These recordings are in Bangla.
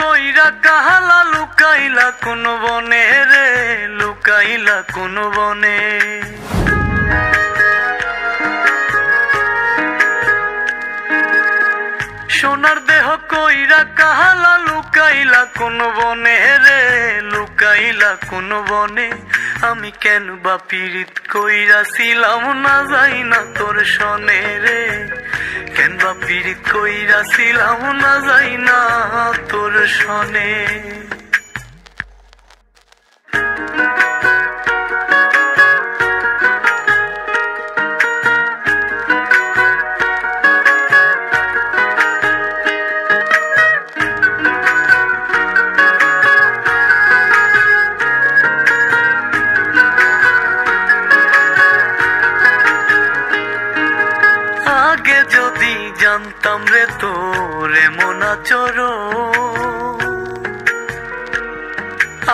কইরা কাহালা লুকাইলা কোন বনে রে, লুকাইলা কোন বনে। সোনার দেহ কইরা কাহালা লুকাইলা কোন বনে রে, লুকাইলা কোন বনে। আমি কেন বা পীড়িত কইরাছিলাম না যাই না তোর সনে রে, কেন বা পীড়িত কইরাছিলাম না যাই না তোর সনে। আগে যদি জানতাম রে তোর এমন আচরণ,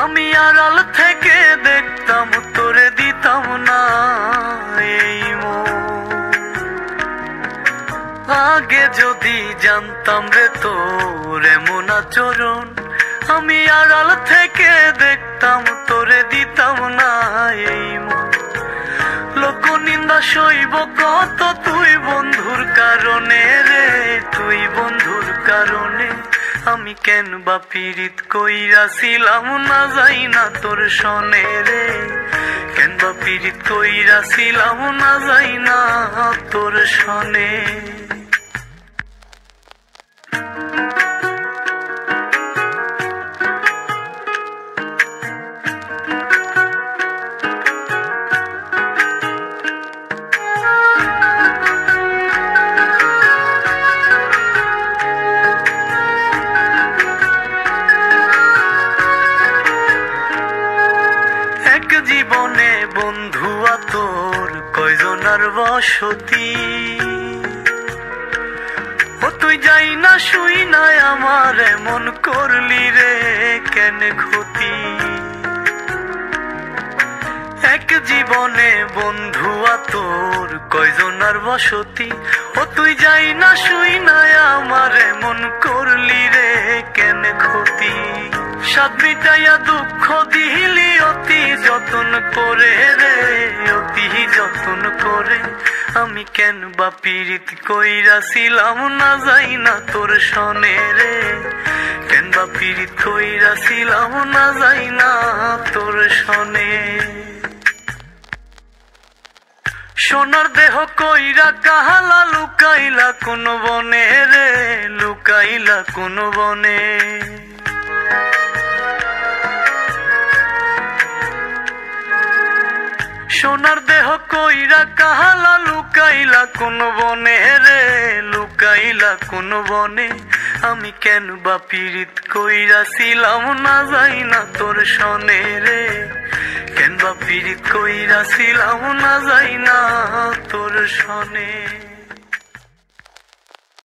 আমি আড়াল থেকে দেখতাম তোরে দিতাম না এই মন। আগে যদি জানতাম রে তোর এমন আচরণ, আমি আড়াল থেকে দেখতাম তোরে দিতাম না এই মন। লোক নিন্দা সইব কত তুই বন্ধুর কারণে রে, তুই বন্ধুর কারণে। আমি কেন বা পীড়িত কইরাছিলাম না যাই না তোর সনে রে, কেন বা পীড়িত কইরাছিলাম না যাই না তোর সনে। জীবনে বন্ধুয়া তোর কয়জনার বসতি, ও তুই যাই না শুই নাই আমার এমন করলি রে কেন ক্ষতি। এক জীবনে বন্ধুয়া তোর কয়জনার বসতি, ও তুই যাই না শুই নাই আমার এমন করলি রে কেন ক্ষতি। সাত মিটাইয়া দুঃখ দিলি অতি যতন করে রে, অতি যতন করে। আমি কেন বা পীড়িত কইরাছিলাম না যাই না তোর সনে রে, কেন বা পীড়িত কইরাছিলাম না যাই না তোর সনে। সোনার দেহ কইরা কাহালা লুকাইলা কোন বনে রে, লুকাইলা কোন বনে। সোনার দেহ কইরা কাহালা লুকাইলা কোন বনে রে, লুকাইলা কোন বনে। আমি কেন বা পীড়িত কইরাছিলাম না যাই না তোর সনে রে, কেন বা পীড়িত কইরাছিলাম না যাই না তোর সনে।